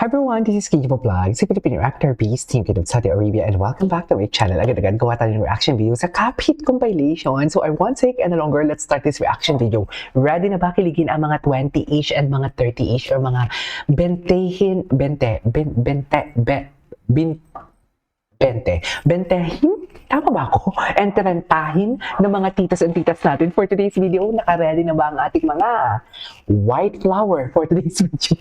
Hi everyone, this is Kijibo Vlog, si Filipino actor Beast, Team Kid of Saudi Arabia, and welcome back to my channel. Agad-agad gawa tayo ng reaction video sa Cup Hit compilation. So I won't take any longer, let's start this reaction video. Ready na ba kiligin ang mga 20-ish and mga 30-ish or mga bentehin, bentehin? Tama ba ako? And trentahin ng mga titas and titas natin for today's video. Naka-ready na ba ang ating mga white flower for today's video?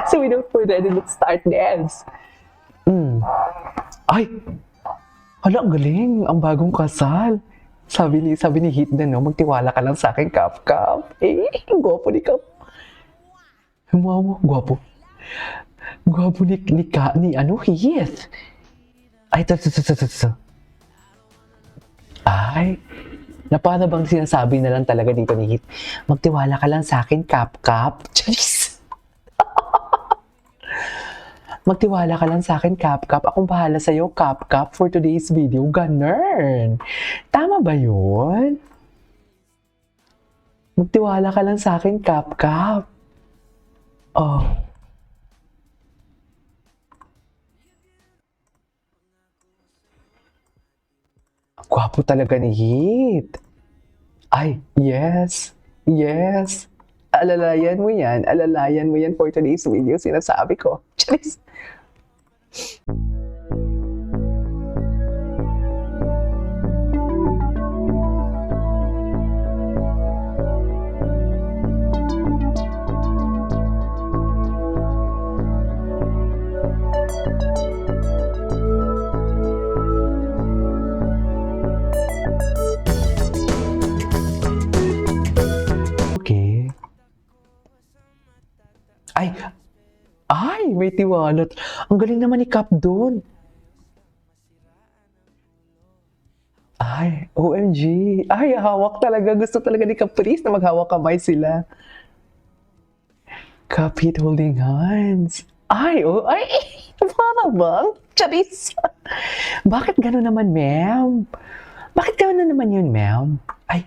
So without further ado, let's start this. Ay! Hala, ang galing! Ang bagong kasal. Sabi ni Hit na, no, magtiwala ka lang sa akin, Kap. Ang gwapo ni Kap. Wow, gwapo. Gwapo ni Heath. Ay, ito. Ay, na para bang sinasabi na lang talaga dito ni Hit, magtiwala ka lang sa akin, Kap. Charis! Magtiwala ka lang sa akin, Kap. Akong bahala sa'yo, Kap, for today's video. Ganun. Tama ba yun? Magtiwala ka lang sa akin, Kap. Oh. Gwapo talaga ni Hit. Ay, yes. Alalayan mo yan for today's video, sinasabi ko. Charis! Okay. Ay, may tiwala. Ang galing naman ni Kap doon. Ay, OMG. Ay, hawak talaga. Gusto talaga ni Caprice na maghawak kamay sila. Cup Hit holding hands. Ay, para bang? Charis. Bakit gano'n naman, ma'am? Bakit gano'n naman yun, ma'am? Ay.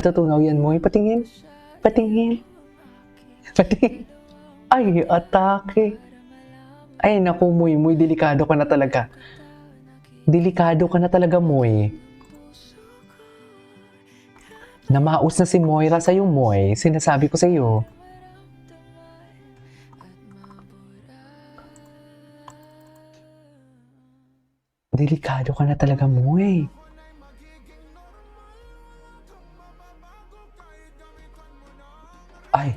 Tutunaw yan mo. Patingin. Ay, atake. Ay, naku, Moy, delikado ka na talaga. Moy. Namaos na si Moira sa'yo, Moy. Sinasabi ko sa'yo. Delikado ka na talaga, Moy. Ay.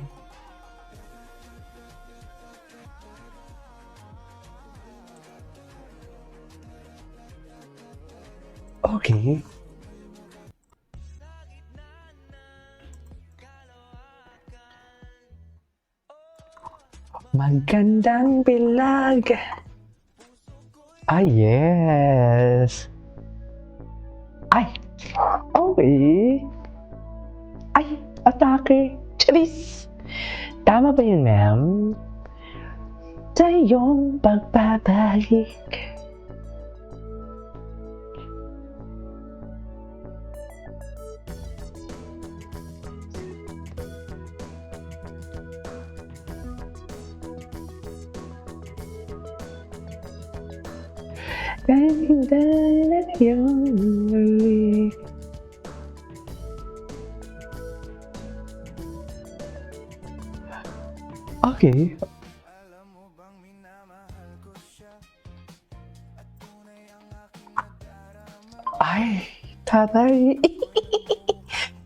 Okay. Magandang bilag. Ay, yes. Ay. Okay. Ay, atake. Charis! Tama ba yun, ma'am? Tayong pagbabalik. Okay. Ay, taray.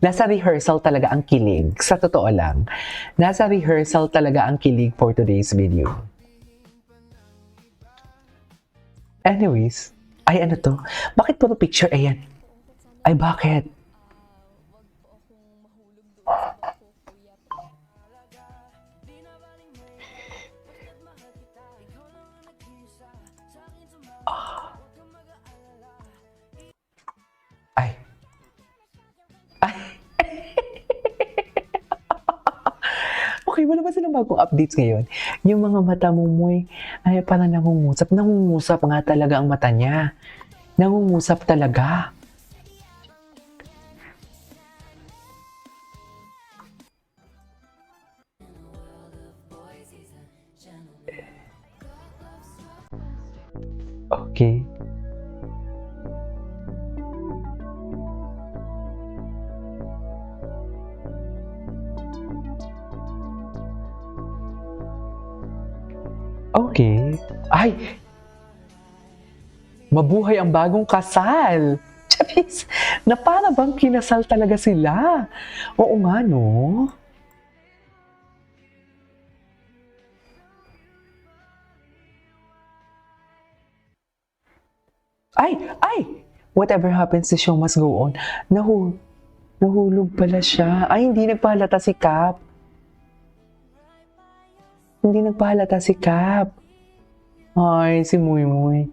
Nasa rehearsal talaga ang kilig. Sa totoo lang. Nasa rehearsal talaga ang kilig for today's video. Anyways. Ay, ano to? Bakit puro picture? Ayan. Ay, bakit? Okay, wala ba silang bagong updates ngayon? Yung mga mata mo, Moy, ay parang nangungusap. Nangungusap nga talaga ang mata niya. Nangungusap talaga. Okay. Okay. Ay, mabuhay ang bagong kasal. Charis, na para bang kinasal talaga sila. Oo nga, no? Ay, ay! Whatever happens, the show must go on. Nahulog pala siya. Ay, hindi nagpahalata si Cap. Hindi nagpahalata si Cap. Ay, si Muy Muy.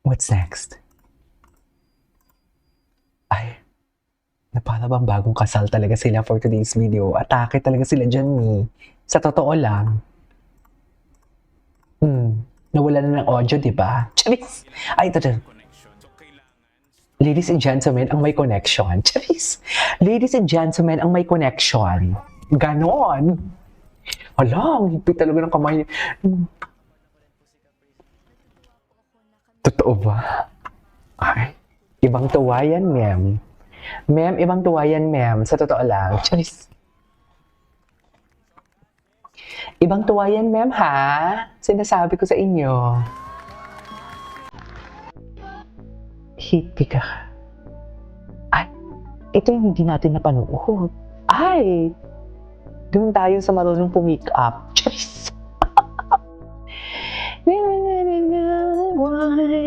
What's next? Ay, na para bang bagong kasal talaga sila for today's video. Atake talaga sila dyan ni. Sa totoo lang. Nawala na ng audio, di ba? Charis! Ay, ito. Ladies and gentlemen, ang may connection. Charis! Ladies and gentlemen, ang may connection. Ganon! Hala, ang higpit talaga ng kamay. Totoo ba? Ay, ibang tuwayan, ma'am. Ma'am, ibang tuwayan, ma'am. Sa totoo lang. Charis. Ibang tuwayan, ma'am, ha? Sinasabi ko sa inyo. Hippie ka. Ay, ito yung hindi natin napanood. Ay, doon tayo sa marunong pumake up. Charis. Why?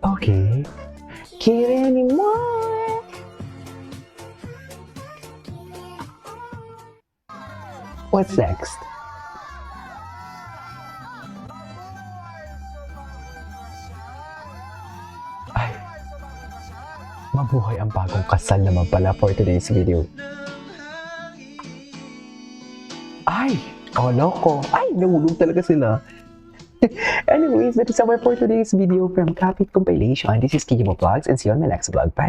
Okay. Care anymore. What's next? Ay, mabuhay ang bagong kasal naman pala for today's video. Ay, loko. Ay, nahulog talaga sila. Anyways, that is our for today's video from Kapit Compilation. This is Kijimo Vlogs and see you on my next vlog. Bye!